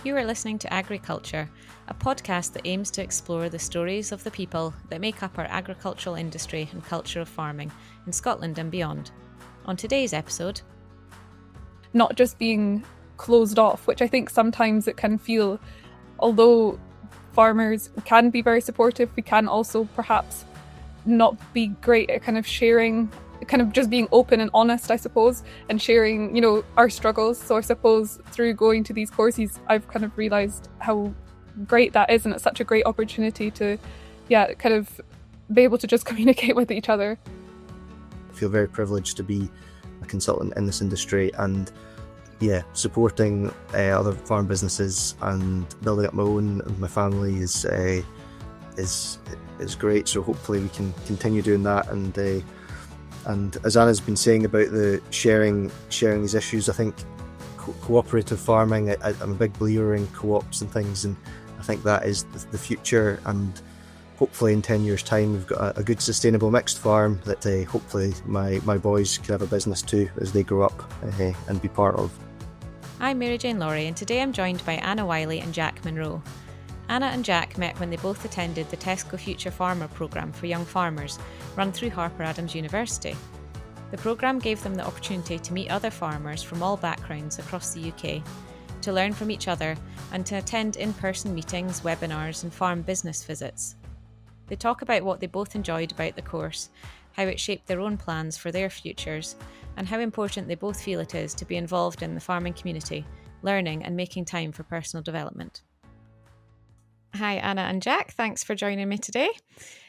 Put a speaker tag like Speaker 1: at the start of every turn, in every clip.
Speaker 1: You are listening to Agri Culture, a podcast that aims to explore the stories of the people that make up our agricultural industry and culture of farming in Scotland and beyond. On today's episode,
Speaker 2: not just being closed off, which I think sometimes it can feel, although farmers can be very supportive, we can also perhaps not be great at kind of sharing, kind of just being open and honest, I suppose, and sharing, our struggles. So I suppose through going to these courses, I've kind of realised how great that is, and it's such a great opportunity to, kind of be able to just communicate with each other.
Speaker 3: I feel very privileged to be a consultant in this industry and supporting other farm businesses and building up my own and my family is great. So hopefully we can continue doing that. And as Anna's been saying about the sharing these issues, I think cooperative farming, I'm a big believer in co-ops and things, and I think that is the future. And hopefully in 10 years' time we've got a good sustainable mixed farm that hopefully my boys can have a business too as they grow up and be part of.
Speaker 1: I'm Mary Jane Lawrie, and today I'm joined by Anna Wylie and Jack Munro. Anna and Jack met when they both attended the Tesco Future Farmer programme for young farmers, run through Harper Adams University. The programme gave them the opportunity to meet other farmers from all backgrounds across the UK, to learn from each other and to attend in-person meetings, webinars and farm business visits. They talk about what they both enjoyed about the course, how it shaped their own plans for their futures, and how important they both feel it is to be involved in the farming community, learning and making time for personal development. Hi Anna and Jack, thanks for joining me today.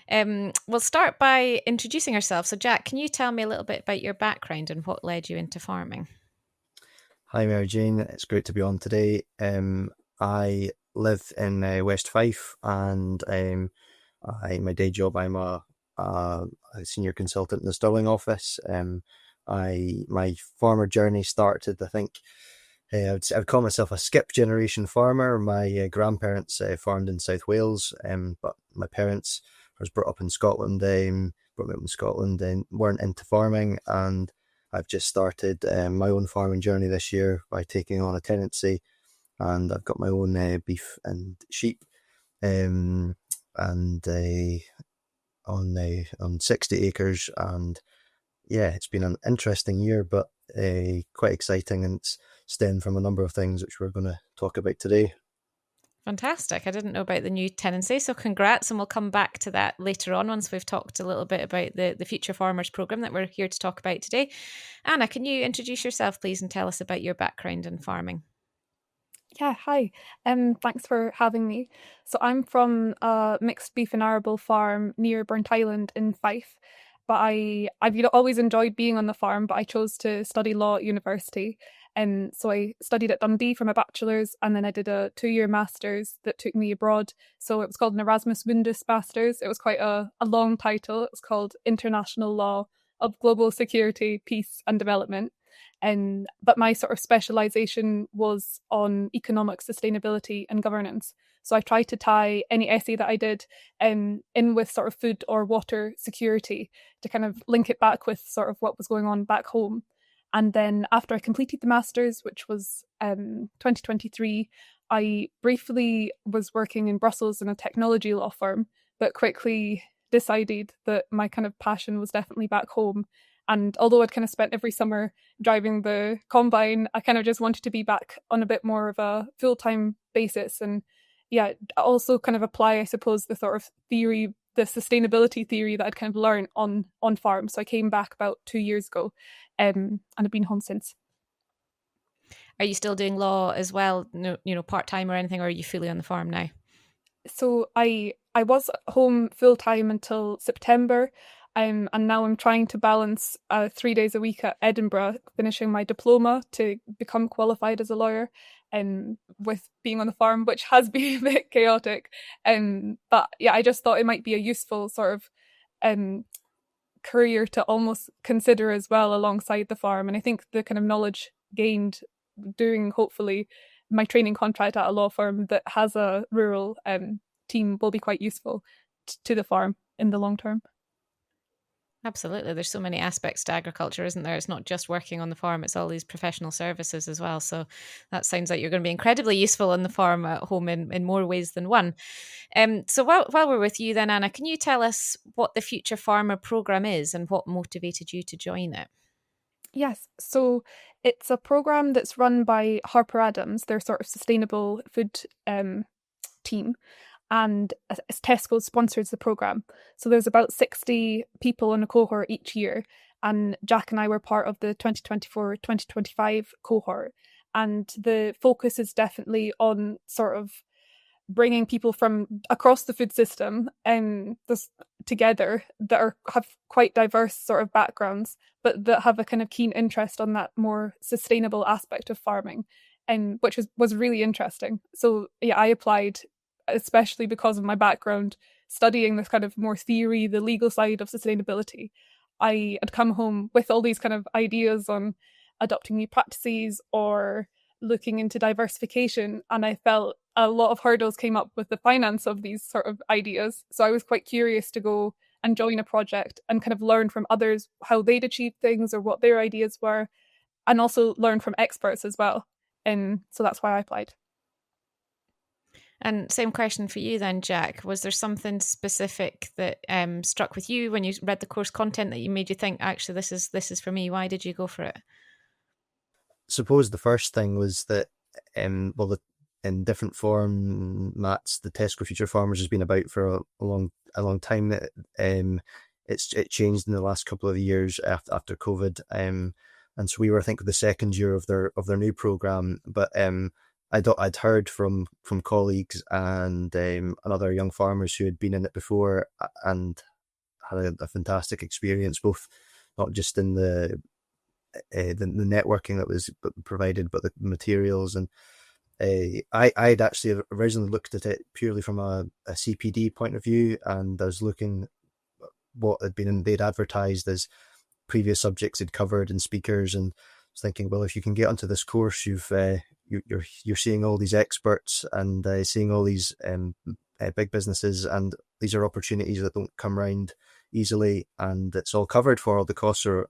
Speaker 1: We'll start by introducing ourselves. So Jack, can you tell me a little bit about your background and what led you into farming?
Speaker 3: Hi Mary Jane, it's great to be on today. I live in West Fife, and my day job, I'm a senior consultant in the Stirling office. My farmer journey started, I think, I would call myself a skip generation farmer. My grandparents farmed in South Wales, but my parents was brought up in Scotland, and weren't into farming, and I've just started my own farming journey this year by taking on a tenancy, and I've got my own beef and sheep, on 60 acres, and it's been an interesting year, but quite exciting, and it's stemmed from a number of things which we're going to talk about today.
Speaker 1: Fantastic. I didn't know about the new tenancy, so congrats, and we'll come back to that later on once we've talked a little bit about the Future Farmers programme that we're here to talk about today. Anna, can you introduce yourself please and tell us about your background in farming?
Speaker 2: Yeah, hi. Thanks for having me. So I'm from a mixed beef and arable farm near Burnt Island in Fife. But I've always enjoyed being on the farm, but I chose to study law at university. And so I studied at Dundee for my bachelor's, and then I did a 2-year master's that took me abroad. So it was called an Erasmus Mundus Master's. It was quite a long title. It was called International Law of Global Security, Peace and Development. But my sort of specialisation was on economic sustainability and governance. So I tried to tie any essay that I did in with sort of food or water security to kind of link it back with sort of what was going on back home. And then after I completed the master's, which was 2023, I briefly was working in Brussels in a technology law firm, but quickly decided that my kind of passion was definitely back home. And although I'd kind of spent every summer driving the combine, I kind of just wanted to be back on a bit more of a full-time basis. And also kind of apply, I suppose, the sort of theory, the sustainability theory that I'd kind of learned on farm. So I came back about 2 years ago, and I've been home since.
Speaker 1: Are you still doing law as well, part-time or anything, or are you fully on the farm now?
Speaker 2: So I was home full-time until September. And now I'm trying to balance 3 days a week at Edinburgh, finishing my diploma to become qualified as a lawyer, and with being on the farm, which has been a bit chaotic. But I just thought it might be a useful sort of career to almost consider as well alongside the farm. And I think the kind of knowledge gained doing, hopefully, my training contract at a law firm that has a rural team will be quite useful to the farm in the long term.
Speaker 1: Absolutely. There's so many aspects to agriculture, isn't there? It's not just working on the farm, it's all these professional services as well. So that sounds like you're going to be incredibly useful on the farm at home in more ways than one. So while we're with you then, Anna, can you tell us what the Future Farmer programme is and what motivated you to join it?
Speaker 2: Yes, so it's a program that's run by Harper Adams, their sort of sustainable food team, and Tesco sponsors the program. So there's about 60 people in a cohort each year, and Jack and I were part of the 2024-2025 cohort. And the focus is definitely on sort of bringing people from across the food system this together that have quite diverse sort of backgrounds, but that have a kind of keen interest on that more sustainable aspect of farming, and which was really interesting. So yeah, I applied especially because of my background studying this kind of more theory, the legal side of sustainability. I had come home with all these kind of ideas on adopting new practices or looking into diversification, and I felt a lot of hurdles came up with the finance of these sort of ideas. So I was quite curious to go and join a project and kind of learn from others how they'd achieved things or what their ideas were, and also learn from experts as well. And so that's why I applied.
Speaker 1: And same question for you then, Jack. Was there something specific that struck with you when you read the course content that you made you think, actually, this is for me? Why did you go for it?
Speaker 3: Suppose the first thing was that, in different formats, the Tesco Future Farmers has been about for a long time. That it changed in the last couple of years after COVID, and so we were, I think, the second year of their new program. But I'd heard from colleagues and other young farmers who had been in it before and had a fantastic experience, both not just in the networking that was provided, but the materials. And I'd actually originally looked at it purely from a CPD point of view, and I was looking what had been they'd advertised as previous subjects they'd covered and speakers, and I was thinking, well, if you can get onto this course, you're seeing all these experts and seeing all these big businesses, and these are opportunities that don't come around easily, and it's all covered for. All the costs are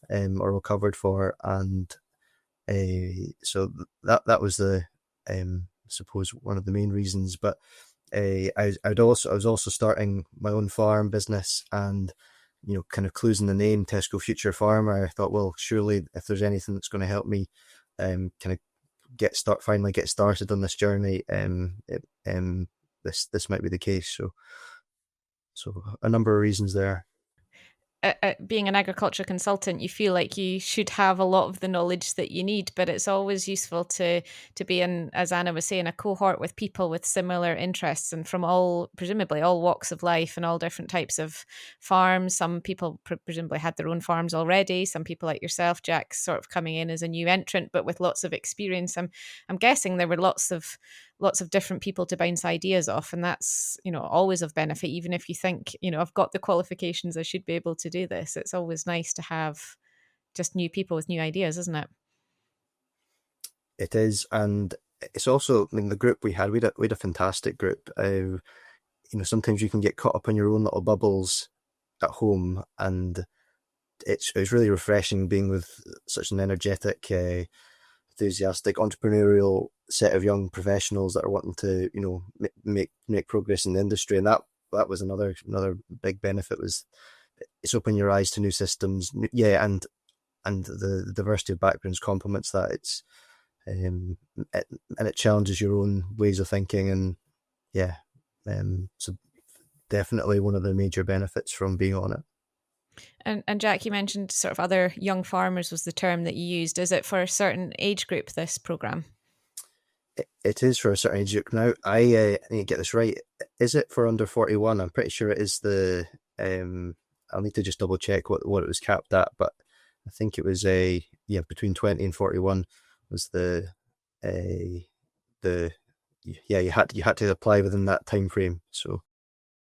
Speaker 3: all covered for, and so that was the I suppose one of the main reasons. But I was also starting my own farm business, and kind of clues in the name, Tesco Future Farmer. I thought, well, surely if there's anything that's going to help me kind of finally get started on this journey, this might be the case. So a number of reasons there.
Speaker 1: Being an agriculture consultant, you feel like you should have a lot of the knowledge that you need, but it's always useful to be in, as Anna was saying, a cohort with people with similar interests and from presumably all walks of life and all different types of farms. Some people presumably had their own farms already. Some people like yourself, Jack, sort of coming in as a new entrant, but with lots of experience. I'm guessing there were lots of different people to bounce ideas off, and that's always of benefit. Even if you think I've got the qualifications, I should be able to do this, it's always nice to have just new people with new ideas, isn't it?
Speaker 3: It is, and it's also, the group we had a fantastic group. Sometimes you can get caught up in your own little bubbles at home, and it was really refreshing being with such an energetic, enthusiastic, entrepreneurial set of young professionals that are wanting to make progress in the industry. And that was another big benefit, was it's opened your eyes to new systems, and the diversity of backgrounds complements that. It's and it challenges your own ways of thinking, and so definitely one of the major benefits from being on it.
Speaker 1: And Jack, you mentioned sort of other young farmers was the term that you used. Is it for a certain age group, this programme?
Speaker 3: It is for a certain age group. Now, I need to get this right. Is it for under 41? I'm pretty sure it is I'll need to just double check what it was capped at, but I think it was between 20 and 41 was you had to apply within that time frame. So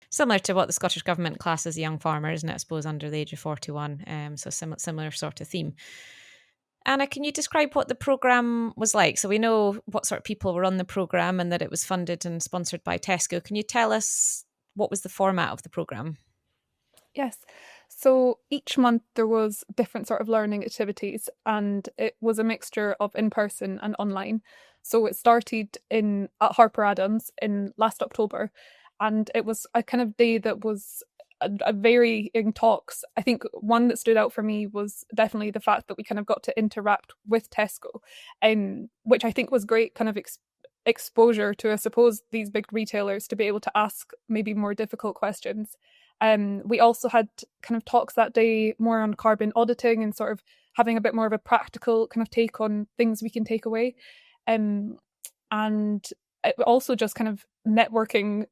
Speaker 1: similar to what the Scottish Government classes a young farmer, isn't it? I suppose under the age of 41. So similar sort of theme. Anna, can you describe what the programme was like? So we know what sort of people were on the programme and that it was funded and sponsored by Tesco. Can you tell us what was the format of the programme?
Speaker 2: Yes. So each month there was different sort of learning activities, and it was a mixture of in-person and online. So it started in at Harper Adams in last October, and it was a kind of day that was a varying talks. I think one that stood out for me was definitely the fact that we kind of got to interact with Tesco, which I think was great kind of exposure to, I suppose, these big retailers to be able to ask maybe more difficult questions. We also had kind of talks that day more on carbon auditing and sort of having a bit more of a practical kind of take on things we can take away. And it also just kind of networking,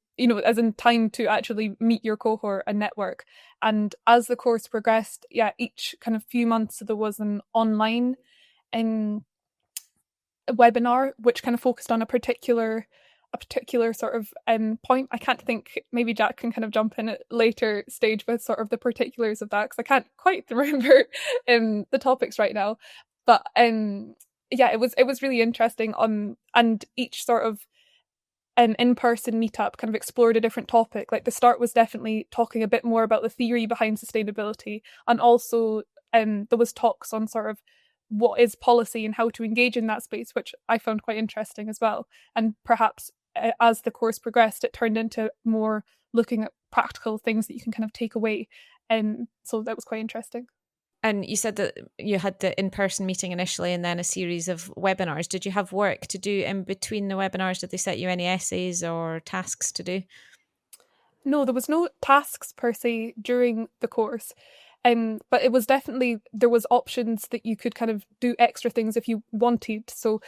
Speaker 2: as in time to actually meet your cohort and network. And as the course progressed, each kind of few months there was an online webinar which kind of focused on a particular sort of point. I can't think, maybe Jack can kind of jump in at later stage with sort of the particulars of that, because I can't quite remember the topics right now. But it was really interesting. And each sort of in-person meetup kind of explored a different topic. Like the start was definitely talking a bit more about the theory behind sustainability, and also there was talks on sort of what is policy and how to engage in that space, which I found quite interesting as well. And perhaps as the course progressed, it turned into more looking at practical things that you can kind of take away. So that was quite interesting.
Speaker 1: And you said that you had the in-person meeting initially and then a series of webinars. Did you have work to do in between the webinars? Did they set you any essays or tasks to do?
Speaker 2: No, there was no tasks per se during the course. But it was definitely, there was options that you could kind of do extra things if you wanted. So,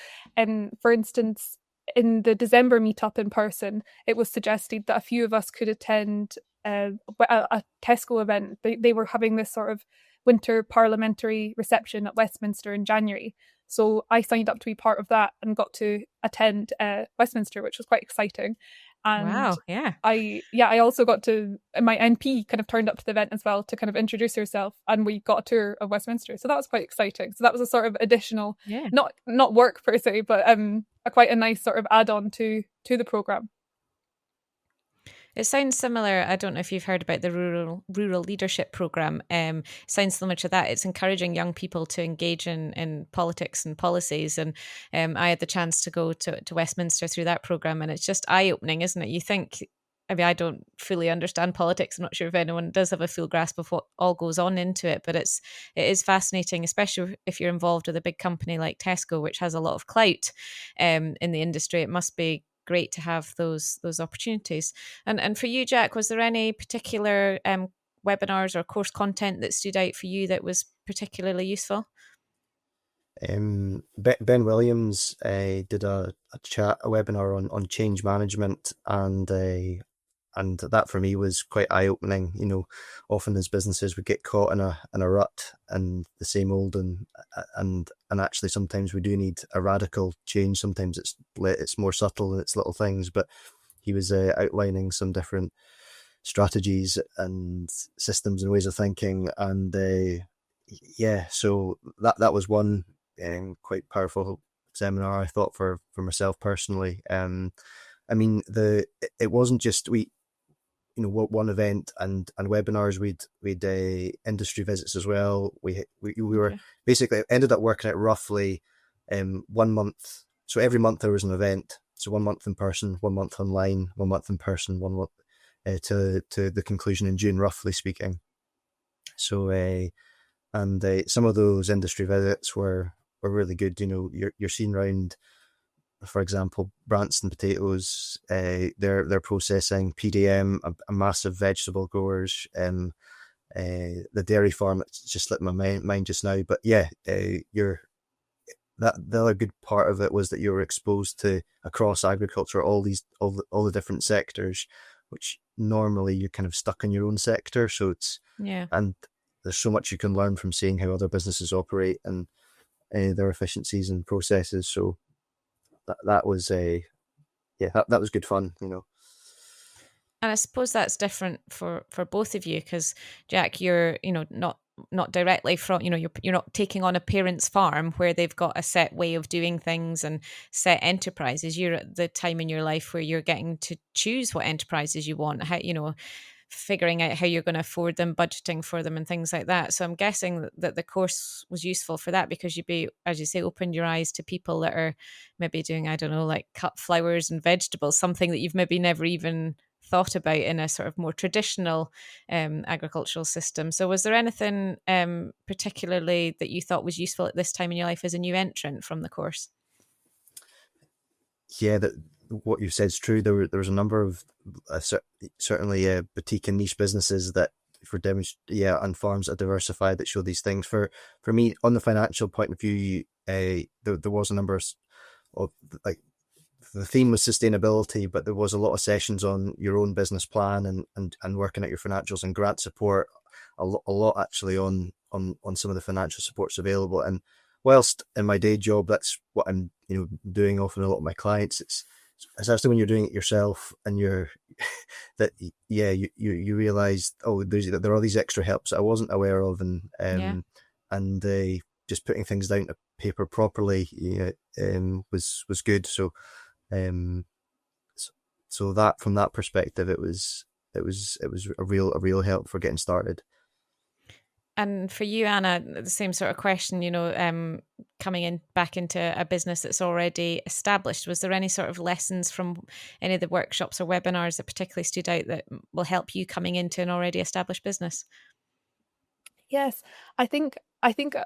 Speaker 2: for instance, in the December meetup in person, it was suggested that a few of us could attend a Tesco event. They were having this sort of winter parliamentary reception at Westminster in January. So I signed up to be part of that and got to attend Westminster, which was quite exciting. And
Speaker 1: wow, yeah.
Speaker 2: I also got to, my NP kind of turned up to the event as well to kind of introduce herself, and we got a tour of Westminster. So that was quite exciting. So that was a sort of additional, not work per se, but quite a nice sort of add-on to the programme.
Speaker 1: It sounds similar. I don't know if you've heard about the rural leadership program. Sounds similar to that. It's encouraging young people to engage in politics and policies. And I had the chance to go to Westminster through that program, and it's just eye-opening, isn't it? You think, I mean, I don't fully understand politics. I'm not sure if anyone does have a full grasp of what all goes on into it, but it is fascinating, especially if you're involved with a big company like Tesco, which has a lot of clout in the industry. It must be great to have those opportunities. And for you, Jack, was there any particular webinars or course content that stood out for you that was particularly useful?
Speaker 3: Ben Williams did a webinar on change management, and that for me was quite eye-opening. Often as businesses we get caught in a rut and the same old, and actually sometimes we do need a radical change. Sometimes it's more subtle and it's little things, but he was outlining some different strategies and systems and ways of thinking, and so that was one quite powerful seminar, I thought, for myself personally. I mean, it wasn't just one event and webinars. We'd industry visits as well. We were basically ended up working out roughly 1 month. So every month there was an event. So 1 month in person, 1 month online, 1 month in person, 1 month to the conclusion in June, roughly speaking. So some of those industry visits were really good. You're seeing around, for example, Branston Potatoes, they're processing PDM, a massive vegetable growers, the dairy farm. It's just slipped my mind just now, but the other good part of it was that you were exposed to across agriculture all the different sectors, which normally you're kind of stuck in your own sector. So and there's so much you can learn from seeing how other businesses operate and their efficiencies and processes. So that was that was good fun.
Speaker 1: And I suppose that's different for both of you, because Jack, you're not directly from, you're not taking on a parent's farm where they've got a set way of doing things and set enterprises. You're at the time in your life where you're getting to choose what enterprises you want. How, figuring out how you're going to afford them, budgeting for them and things like that. So I'm guessing that the course was useful for that, because you'd be, as you say, opened your eyes to people that are maybe doing, I don't know, like cut flowers and vegetables, something that you've maybe never even thought about in a sort of more traditional agricultural system. So was there anything particularly that you thought was useful at this time in your life as a new entrant from the course?
Speaker 3: Yeah, that what you've said is true. There was a number of certainly boutique and niche businesses that and farms that are diversified that show these things. For me, on the financial point of view, there was a number of like, the theme was sustainability, but there was a lot of sessions on your own business plan and working at your financials and grant support. A lot actually on some of the financial supports available. And whilst in my day job, that's what I'm doing often a lot of my clients. It's actually when you're doing it yourself and you're that you realize, oh, there are all these extra helps that I wasn't aware of, and just putting things down to paper properly was good. So so that, from that perspective, it was a real help for getting started.
Speaker 1: And for you, Anna, the same sort of question, coming in back into a business that's already established, was there any sort of lessons from any of the workshops or webinars that particularly stood out that will help you coming into an already established business?
Speaker 2: Yes, I think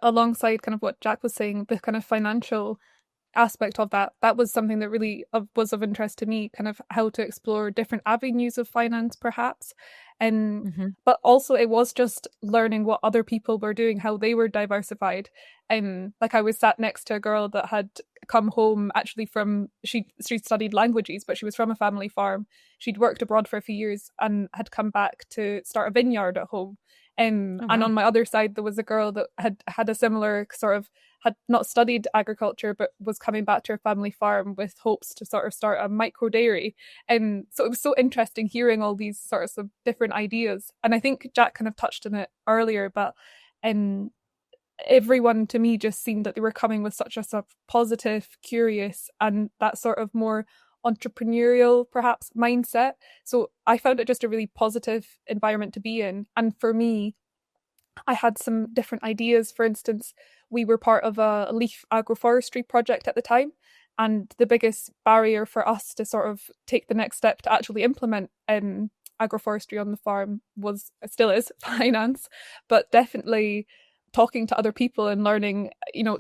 Speaker 2: alongside kind of what Jack was saying, the kind of financial aspect of that was something that really was of interest to me, kind of how to explore different avenues of finance perhaps. But also it was just learning what other people were doing, how they were diversified. Like I was sat next to a girl that had come home actually from, she studied languages, but she was from a family farm. She'd worked abroad for a few years and had come back to start a vineyard at home. And on my other side, there was a girl that had a similar sort of, had not studied agriculture, but was coming back to her family farm with hopes to sort of start a micro dairy. And so it was so interesting hearing all these sorts of different ideas. And I think Jack kind of touched on it earlier, but everyone to me just seemed that they were coming with such a sort of positive, curious, and that sort of more entrepreneurial perhaps mindset. So I found it just a really positive environment to be in. And for me, I had some different ideas. For instance, we were part of a leaf agroforestry project at the time, and the biggest barrier for us to sort of take the next step to actually implement agroforestry on the farm still is finance, but definitely talking to other people and learning,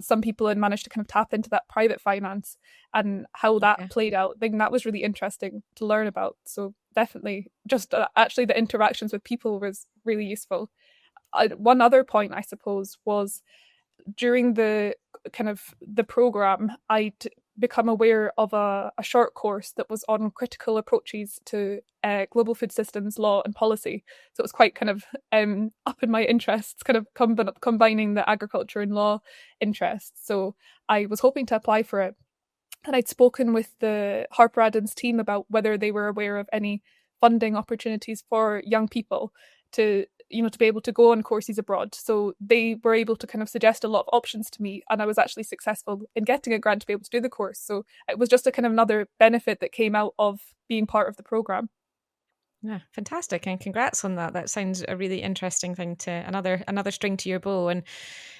Speaker 2: some people had managed to kind of tap into that private finance and how that played out. I think that was really interesting to learn about. So definitely just actually the interactions with people was really useful. One other point, I suppose, was during the kind of the program, I'd become aware of a short course that was on critical approaches to global food systems law and policy. So it was quite kind of up in my interests, kind of combining the agriculture and law interests. So I was hoping to apply for it. And I'd spoken with the Harper Adams team about whether they were aware of any funding opportunities for young people to be able to go on courses abroad. So they were able to kind of suggest a lot of options to me, and I was actually successful in getting a grant to be able to do the course. So it was just a kind of another benefit that came out of being part of the program.
Speaker 1: Yeah, fantastic, and congrats on that. That sounds a really interesting thing, to another string to your bow. And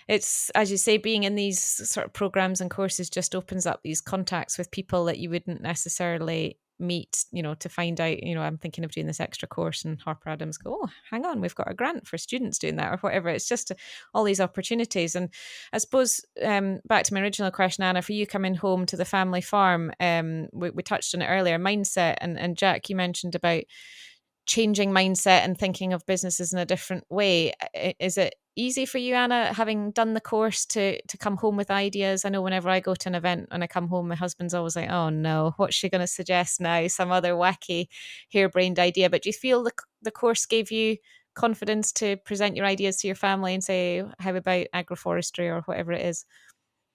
Speaker 1: it's, as you say, being in these sort of programs and courses just opens up these contacts with people that you wouldn't necessarily meet, to find out, I'm thinking of doing this extra course, and Harper Adams go, oh, hang on, we've got a grant for students doing that, or whatever. It's just all these opportunities. And I suppose back to my original question, Anna, for you coming home to the family farm, we touched on it earlier, mindset, and Jack, you mentioned about changing mindset and thinking of businesses in a different way. Is it easy for you, Anna, having done the course, to come home with ideas? I know whenever I go to an event and I come home, my husband's always like, oh no, what's she going to suggest now? Some other wacky harebrained idea. But do you feel the course gave you confidence to present your ideas to your family and say, how about agroforestry or whatever it is?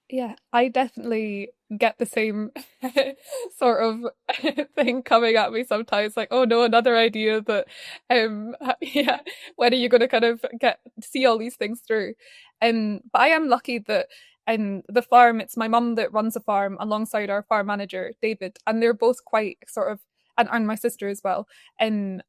Speaker 2: Yeah, I definitely get the same sort of thing coming at me sometimes, like, oh no, another idea that, yeah, when are you going to kind of see all these things through? But I am lucky that the farm, it's my mum that runs a farm alongside our farm manager, David, and they're both quite sort of, and my sister as well, and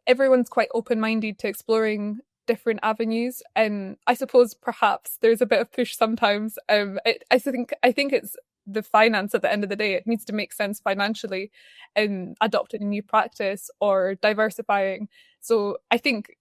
Speaker 2: everyone's quite open-minded to exploring different avenues. And I suppose perhaps there's a bit of push sometimes. I think it's the finance at the end of the day. It needs to make sense financially in adopting a new practice or diversifying. So I think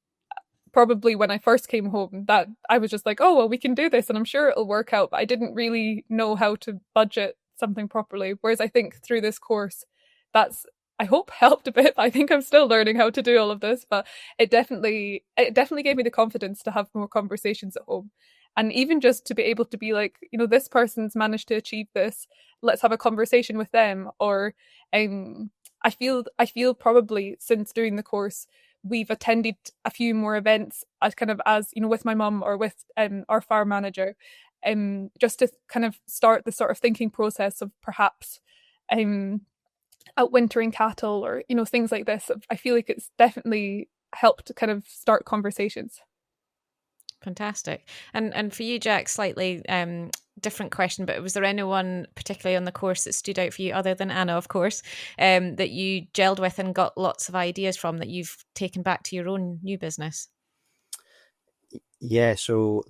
Speaker 2: probably when I first came home that I was just like, oh, well, we can do this and I'm sure it'll work out. But I didn't really know how to budget something properly. Whereas I think through this course, that's, I hope, helped a bit. I think I'm still learning how to do all of this, but it definitely gave me the confidence to have more conversations at home. And even just to be able to be like, this person's managed to achieve this, let's have a conversation with them. Or I feel probably since doing the course, we've attended a few more events as with my mum or with our farm manager, just to kind of start the sort of thinking process of perhaps outwintering cattle or things like this. I feel like it's definitely helped to kind of start conversations.
Speaker 1: Fantastic. And for you, Jack, slightly different question, but was there anyone particularly on the course that stood out for you, other than Anna, of course, that you gelled with and got lots of ideas from that you've taken back to your own new business?
Speaker 3: Yeah, so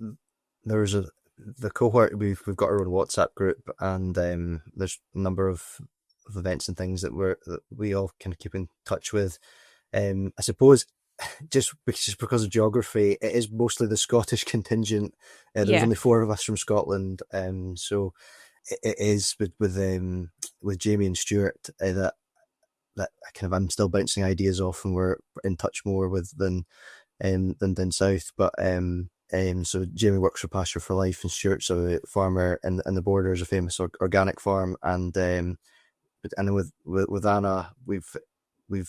Speaker 3: there's the cohort, we've got our own WhatsApp group, and there's a number of events and things that we all kind of keep in touch with. I suppose just because of geography, it is mostly the Scottish contingent. There's only 4 of us from Scotland, so it is with Jamie and Stuart that kind of I'm still bouncing ideas off, and we're in touch more with than down south. But so Jamie works for Pasture for Life, and Stuart's a farmer in the Borders, a famous organic farm, and with Anna, we've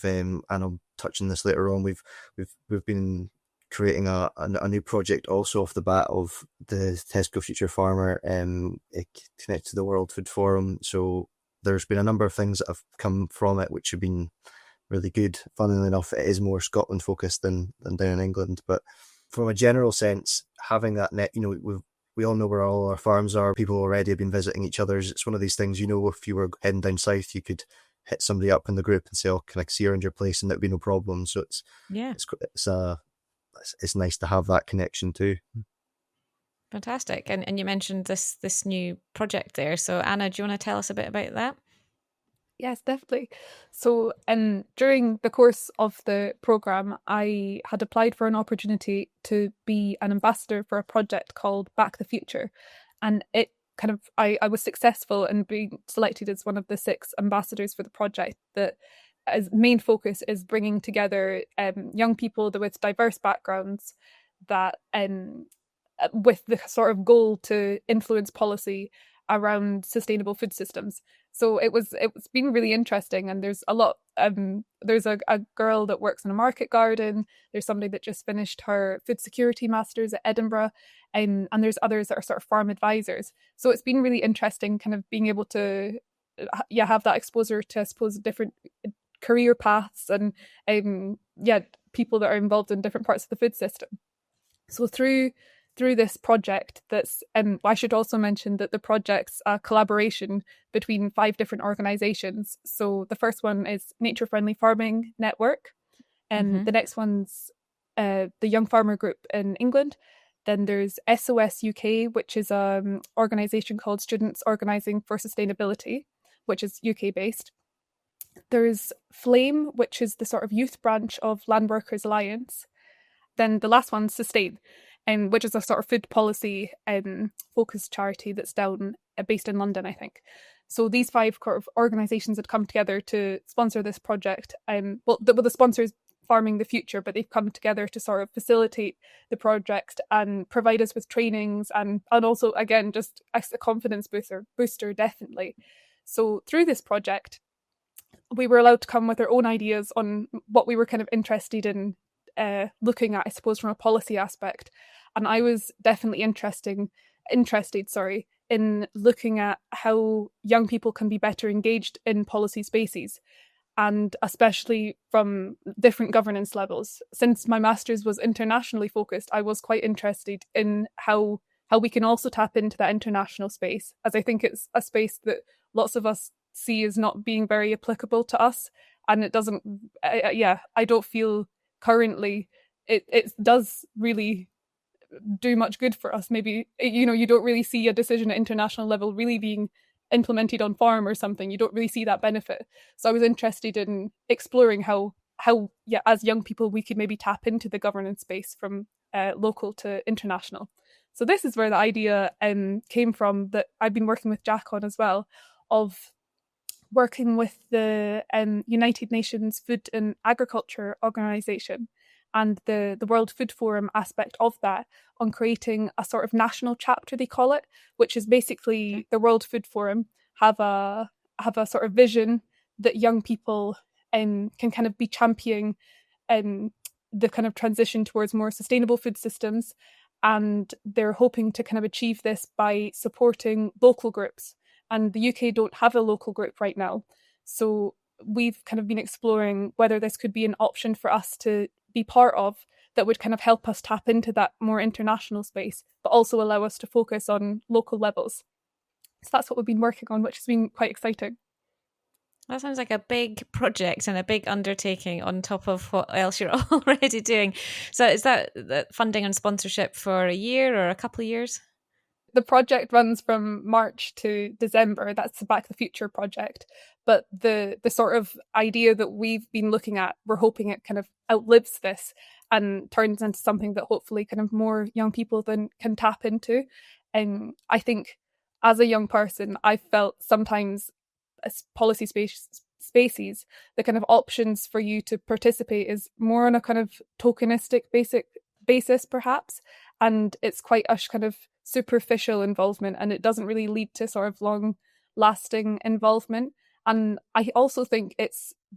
Speaker 3: and I'll touch on this later on. We've been creating a new project also off the bat of the Tesco Future Farmer, connected to the World Food Forum. So there's been a number of things that have come from it which have been really good. Funnily enough, it is more Scotland focused than down in England, but from a general sense, having that net, we all know where all our farms are. People already have been visiting each other's. It's one of these things, if you were heading down south, you could hit somebody up in the group and say, oh, can I see around your place? And that'd be no problem. So it's nice to have that connection too.
Speaker 1: Fantastic. And you mentioned this new project there. So Anna, do you want to tell us a bit about that?
Speaker 2: Yes, definitely. So during the course of the programme, I had applied for an opportunity to be an ambassador for a project called Back the Future. And it I was successful in being selected as one of the 6 ambassadors for the project that as main focus is bringing together young people with diverse backgrounds that with the sort of goal to influence policy around sustainable food systems. So it's been really interesting, and there's a lot. There's a girl that works in a market garden. There's somebody that just finished her food security masters at Edinburgh, and there's others that are sort of farm advisors. So it's been really interesting, kind of being able to have that exposure to, I suppose, different career paths and people that are involved in different parts of the food system. So through this project, I should also mention that the project's a collaboration between 5 different organisations. So the first one is Nature Friendly Farming Network, and the next one's the Young Farmer Group in England. Then there's SOS UK, which is an organisation called Students Organising for Sustainability, which is UK based. There's Flame, which is the sort of youth branch of Land Workers Alliance. Then the last one's Sustain, which is a sort of food policy focused charity that's based in London, I think. So these 5 organisations had come together to sponsor this project. The sponsors Farming the Future, but they've come together to sort of facilitate the project and provide us with trainings and also, again, just a confidence booster, definitely. So through this project, we were allowed to come with our own ideas on what we were kind of interested in looking at, I suppose, from a policy aspect. And I was definitely interested in looking at how young people can be better engaged in policy spaces, and especially from different governance levels. Since my master's was internationally focused, I was quite interested in how we can also tap into that international space, as I think it's a space that lots of us see as not being very applicable to us. And it doesn't, I don't feel currently it does really do much good for us. Maybe, you don't really see a decision at international level really being implemented on farm or something. You don't really see that benefit. So I was interested in exploring how yeah, as young people, we could maybe tap into the governance space from local to international. So this is where the idea came from, that I've been working with Jack on as well, of working with the United Nations Food and Agriculture Organization and the World Food Forum aspect of that, on creating a sort of national chapter, they call it, which is basically the World Food Forum have a sort of vision that young people can kind of be championing the kind of transition towards more sustainable food systems. And they're hoping to kind of achieve this by supporting local groups. And the UK don't have a local group right now. So we've kind of been exploring whether this could be an option for us to be part of, that would kind of help us tap into that more international space, but also allow us to focus on local levels. So that's what we've been working on, which has been quite exciting.
Speaker 1: That sounds like a big project and a big undertaking on top of what else you're already doing. So is that funding and sponsorship for a year or a couple of years?
Speaker 2: The project runs from March to December. That's the Back to the Future project. But the sort of idea that we've been looking at, we're hoping it kind of outlives this and turns into something that hopefully kind of more young people then can tap into. And I think as a young person, I felt sometimes as policy spaces, the kind of options for you to participate is more on a kind of tokenistic basis, perhaps. And it's quite a kind of superficial involvement, and it doesn't really lead to sort of long lasting involvement. And I also think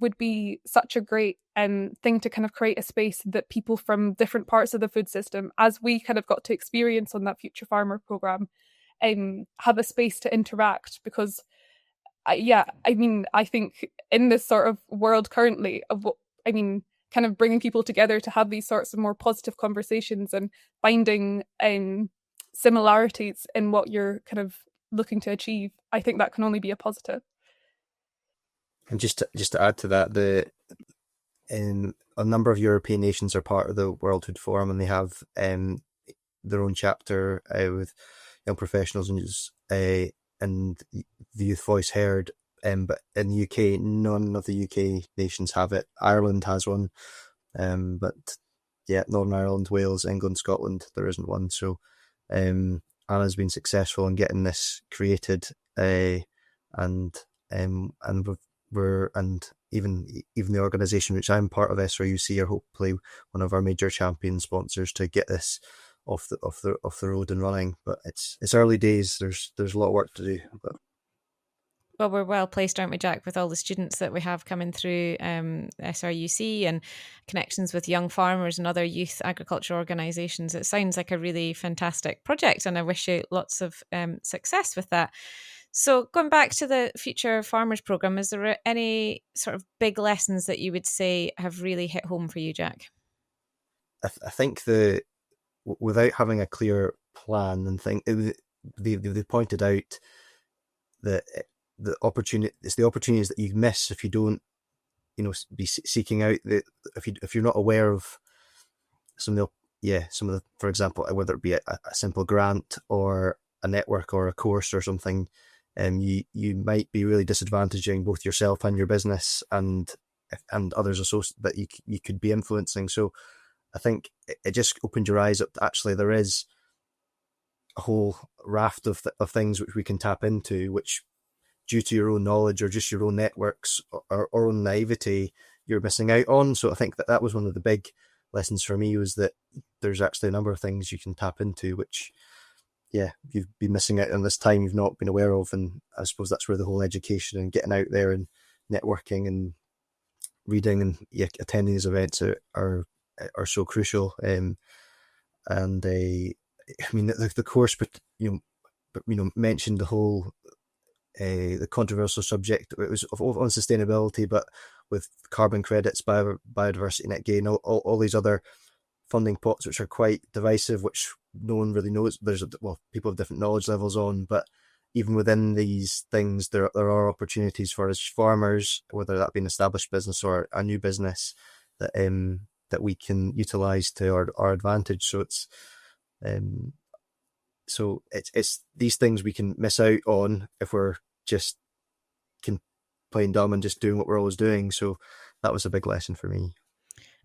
Speaker 2: would be such a great thing to kind of create a space that people from different parts of the food system, as we kind of got to experience on that Future Farmer programme, have a space to interact. Because I think in this sort of world currently, kind of bringing people together to have these sorts of more positive conversations and finding similarities in what you're kind of looking to achieve, I think that can only be a positive.
Speaker 3: And just to add to that, a number of European nations are part of the World Food Forum, and they have their own chapter with young professionals and the youth voice heard. But in the UK, none of the UK nations have it. Ireland has one, but yeah, Northern Ireland, Wales, England, Scotland, there isn't one. So Anna's been successful in getting this created, and even the organisation which I'm part of, SRUC, are hopefully one of our major champion sponsors to get this off the road and running. But it's early days. There's a lot of work to do. But
Speaker 1: well, we're well placed, aren't we, Jack, with all the students that we have coming through SRUC and connections with young farmers and other youth agriculture organisations. It sounds like a really fantastic project, and I wish you lots of success with that. So going back to the Future Farmers programme, is there any sort of big lessons that you would say have really hit home for you, Jack?
Speaker 3: I think without having a clear plan and thing, they pointed out that it's the opportunities that you miss if you don't, be seeking out if you're not aware of some of the, for example, whether it be a simple grant or a network or a course or something, you might be really disadvantaging both yourself and your business and others that you could be influencing. So I think it just opened your eyes up. Actually, there is a whole raft of things which we can tap into, which, due to your own knowledge or just your own networks or own naivety, you're missing out on. So I think that was one of the big lessons for me, was that there's actually a number of things you can tap into, which, you've been missing out on this time you've not been aware of. And I suppose that's where the whole education and getting out there and networking and reading and attending these events are so crucial. The course, but mentioned the whole the controversial subject. It was on sustainability, but with carbon credits, biodiversity net gain, all these other funding pots which are quite divisive, which no one really knows. People have different knowledge levels on, but even within these things, there are opportunities for us farmers, whether that be an established business or a new business, that that we can utilize to our advantage. So it's these things we can miss out on if we're just playing dumb and just doing what we're always doing. So that was a big lesson for me.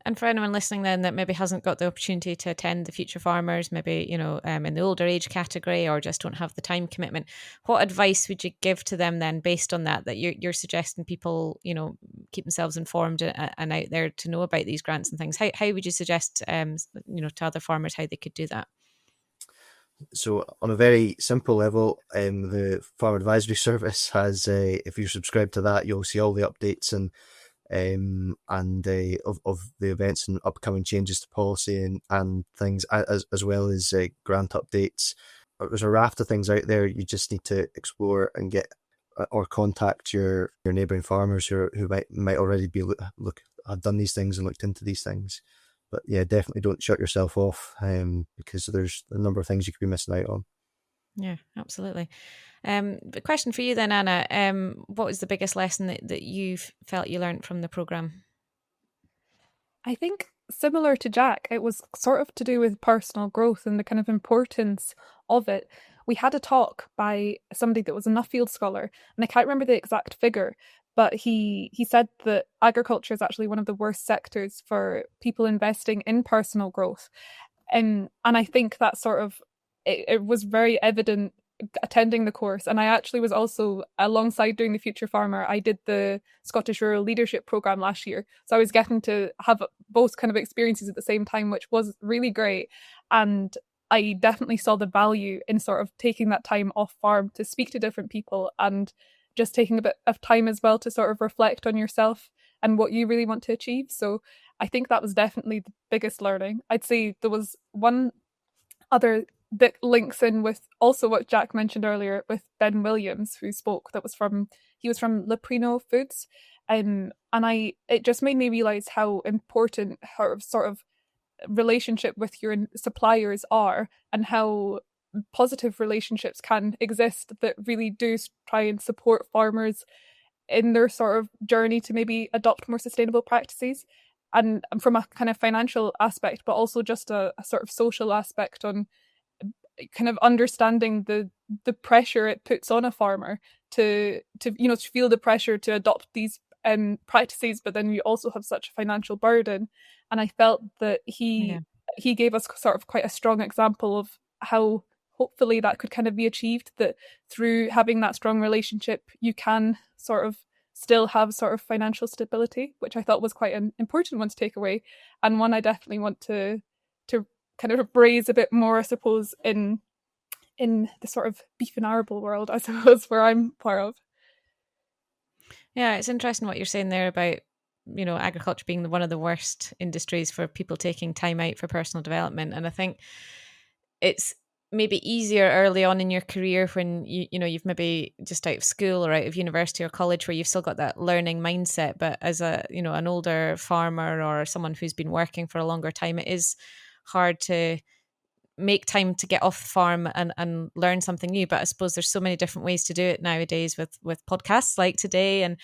Speaker 1: And for anyone listening then that maybe hasn't got the opportunity to attend the Future Farmers, maybe, in the older age category, or just don't have the time commitment, what advice would you give to them then based on that you're suggesting people, keep themselves informed and out there to know about these grants and things? How would you suggest, to other farmers how they could do that?
Speaker 3: So on a very simple level, the Farm Advisory Service has, if you subscribe to that, you'll see all the updates and of the events and upcoming changes to policy and things, as well as grant updates. There's a raft of things out there. You just need to explore and get or contact your neighbouring farmers who might already be have done these things and looked into these things. But yeah, definitely don't shut yourself off, because there's a number of things you could be missing out on.
Speaker 1: Yeah, absolutely. The question for you then, Anna, what was the biggest lesson that you felt you learned from the programme?
Speaker 2: I think similar to Jack, it was sort of to do with personal growth and the kind of importance of it. We had a talk by somebody that was a Nuffield scholar, and I can't remember the exact figure, but he said that agriculture is actually one of the worst sectors for people investing in personal growth. And I think that sort of, it was very evident attending the course. And I actually was also, alongside doing the Future Farmer, I did the Scottish Rural Leadership Programme last year. So I was getting to have both kind of experiences at the same time, which was really great. And I definitely saw the value in sort of taking that time off farm to speak to different people, and just taking a bit of time as well to sort of reflect on yourself and what you really want to achieve. So I think that was definitely the biggest learning. I'd say there was one other that links in with also what Jack mentioned earlier with Ben Williams, who spoke. He was from Leprino Foods, and it just made me realize how important her sort of relationship with your suppliers are, and how positive relationships can exist that really do try and support farmers in their sort of journey to maybe adopt more sustainable practices, and from a kind of financial aspect, but also just a sort of social aspect on kind of understanding the pressure it puts on a farmer to feel the pressure to adopt these practices, but then you also have such a financial burden. And I felt that he gave us sort of quite a strong example of how hopefully that could kind of be achieved, that through having that strong relationship you can sort of still have sort of financial stability, which I thought was quite an important one to take away, and one I definitely want to kind of raise a bit more, I suppose, in the sort of beef and arable world, I suppose, where I'm part of.
Speaker 1: Yeah, it's interesting what you're saying there about, agriculture being one of the worst industries for people taking time out for personal development. And I think it's maybe easier early on in your career when you've maybe just out of school or out of university or college, where you've still got that learning mindset. But as an older farmer or someone who's been working for a longer time, it is hard to make time to get off the farm and learn something new. But I suppose there's so many different ways to do it nowadays with podcasts like today and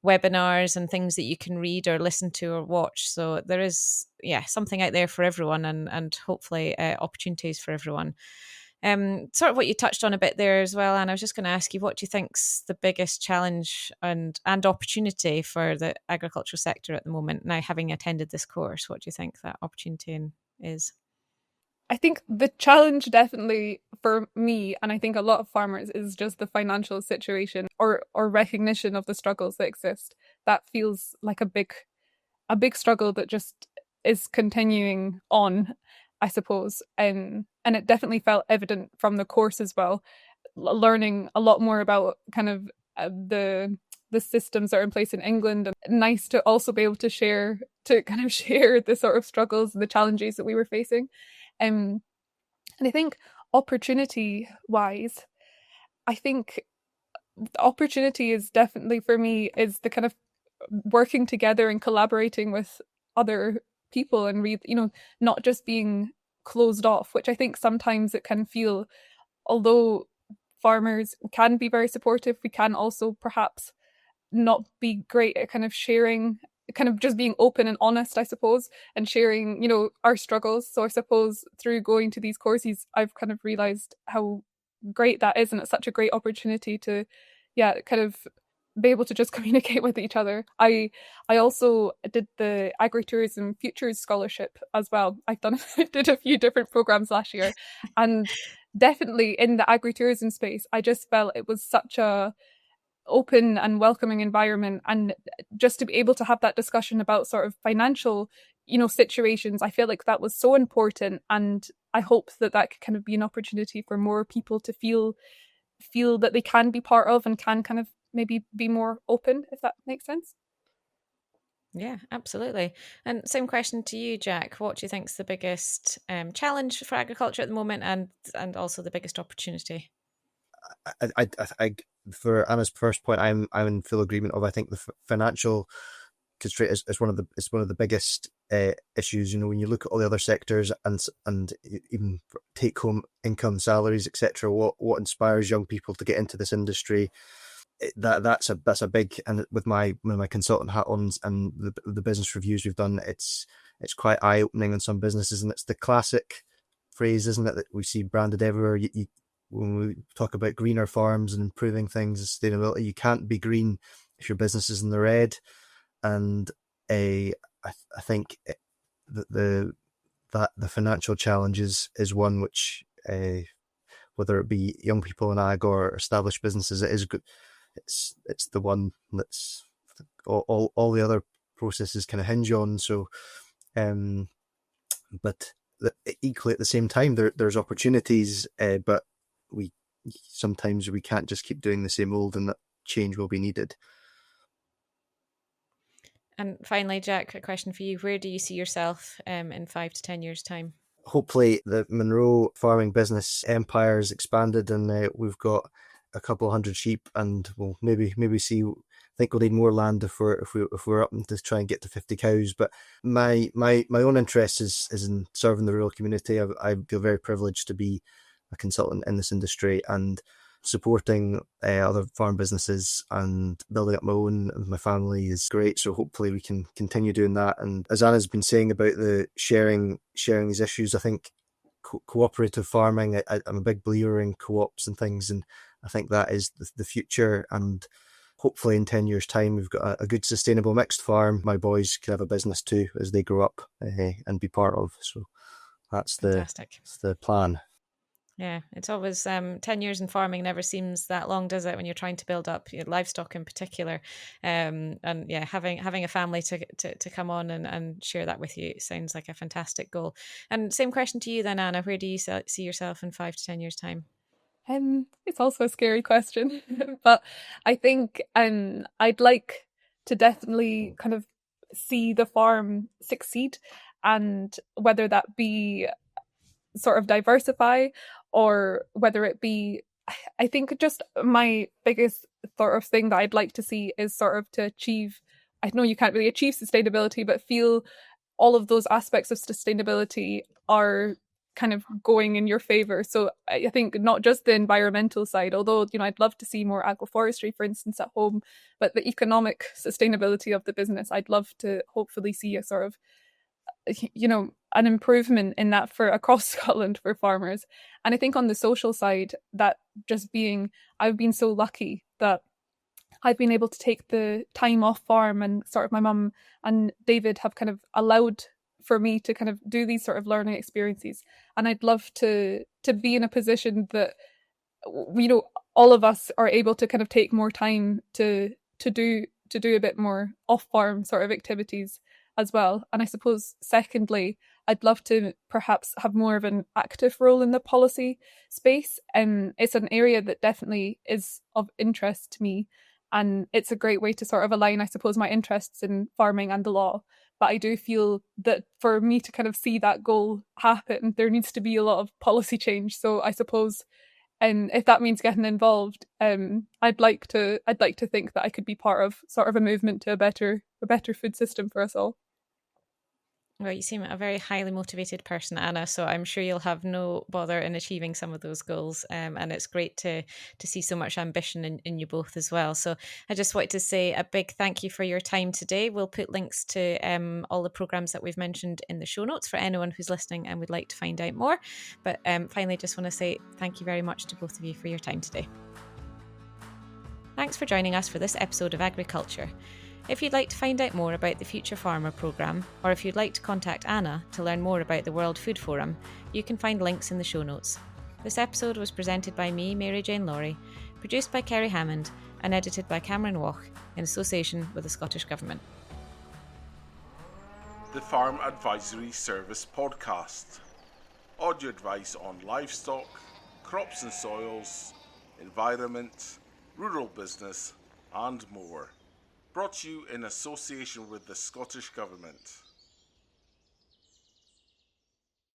Speaker 1: webinars and things that you can read or listen to or watch. So there is something out there for everyone, and hopefully opportunities for everyone. Sort of what you touched on a bit there as well, and I was just going to ask you, what do you think's the biggest challenge and opportunity for the agricultural sector at the moment? Now, having attended this course, what do you think that opportunity is?
Speaker 2: I think the challenge definitely for me, and I think a lot of farmers, is just the financial situation or recognition of the struggles that exist. That feels like a big struggle that just is continuing on, I suppose. And it definitely felt evident from the course as well, learning a lot more about kind of the systems that are in place in England. And nice to also be able to share the sort of struggles and the challenges that we were facing. And I think opportunity wise, I think the opportunity is definitely for me is the kind of working together and collaborating with other people and not just being closed off, which I think sometimes it can feel, although farmers can be very supportive, we can also perhaps not be great at kind of sharing kind of just being open and honest, I suppose, and sharing, our struggles. So I suppose through going to these courses, I've kind of realized how great that is, and it's such a great opportunity to, kind of be able to just communicate with each other. I also did the Agri Tourism Futures Scholarship as well. Did a few different programs last year, and definitely in the agri-tourism space, I just felt it was such a open and welcoming environment, and just to be able to have that discussion about sort of financial situations, I feel like that was so important, and I hope that could kind of be an opportunity for more people to feel that they can be part of and can kind of maybe be more open, if that makes sense.
Speaker 1: Yeah, absolutely. And same question to you, Jack. What do you think is the biggest challenge for agriculture at the moment, and also the biggest opportunity?
Speaker 3: I for Anna's first point, I'm in full agreement of. I think the financial constraint is one of the biggest issues. When you look at all the other sectors and even take home income, salaries, etc. What inspires young people to get into this industry? That's a big, and with my consultant hat on and the business reviews we've done, it's quite eye opening on some businesses, and it's the classic phrase, isn't it, that we see branded everywhere. When we talk about greener farms and improving things and sustainability, you can't be green if your business is in the red. And I think the financial challenges is one which, whether it be young people in ag or established businesses, it is good. It's the one that's all the other processes kind of hinge on. So, but equally at the same time, there's opportunities, but sometimes we can't just keep doing the same old, and that change will be needed.
Speaker 1: And finally, Jack, a question for you. Where do you see yourself in 5 to 10 years' time?
Speaker 3: Hopefully the Munro farming business empire is expanded, and we've got a couple hundred sheep, and we'll maybe see. I think we'll need more land if we're up to try and get to 50 cows. But my own interest is in serving the rural community. I feel very privileged to be a consultant in this industry, and supporting other farm businesses and building up my own and my family is great. So hopefully we can continue doing that. And as Anna's been saying about the sharing these issues, I think cooperative farming, I'm a big believer in co-ops and things, and I think that is the future. And hopefully in 10 years' time, we've got a good sustainable mixed farm. My boys can have a business too as they grow up and be part of. So that's the plan.
Speaker 1: Yeah, it's always 10 years in farming never seems that long, does it, when you're trying to build up livestock in particular? And yeah, having a family to come on and share that with you sounds like a fantastic goal. And same question to you then, Anna. Where do you see yourself in 5 to 10 years' time?
Speaker 2: It's also a scary question, but I think I'd like to definitely kind of see the farm succeed, and whether that be sort of diversify, or whether it be, I think just my biggest sort of thing that I'd like to see is sort of to achieve, I know you can't really achieve sustainability, but feel all of those aspects of sustainability are kind of going in your favor. So I think not just the environmental side, although, I'd love to see more agroforestry, for instance, at home, but the economic sustainability of the business, I'd love to hopefully see a sort of, an improvement in that for across Scotland for farmers. And I think on the social side, that just being, I've been so lucky that I've been able to take the time off farm, and sort of my mum and David have kind of allowed for me to kind of do these sort of learning experiences. And I'd love to be in a position that, all of us are able to kind of take more time to do a bit more off farm sort of activities as well. And I suppose secondly, I'd love to perhaps have more of an active role in the policy space. It's an area that definitely is of interest to me, and it's a great way to sort of align, I suppose, my interests in farming and the law. But I do feel that for me to kind of see that goal happen, there needs to be a lot of policy change. So I suppose, if that means getting involved, I'd like to think that I could be part of sort of a movement to a better food system for us all.
Speaker 1: Well, you seem a very highly motivated person, Anna, so I'm sure you'll have no bother in achieving some of those goals. And it's great to see so much ambition in you both as well. So I just wanted to say a big thank you for your time today. We'll put links to all the programmes that we've mentioned in the show notes for anyone who's listening and would like to find out more. But finally, just want to say thank you very much to both of you for your time today. Thanks for joining us for this episode of Agri Culture. If you'd like to find out more about the Future Farmer programme, or if you'd like to contact Anna to learn more about the World Food Forum, you can find links in the show notes. This episode was presented by me, Mary Jane Lawrie, produced by Kerry Hammond, and edited by Cameron Walsh in association with the Scottish Government.
Speaker 4: The Farm Advisory Service Podcast. Audio advice on livestock, crops and soils, environment, rural business, and more. Brought to you in association with the Scottish Government.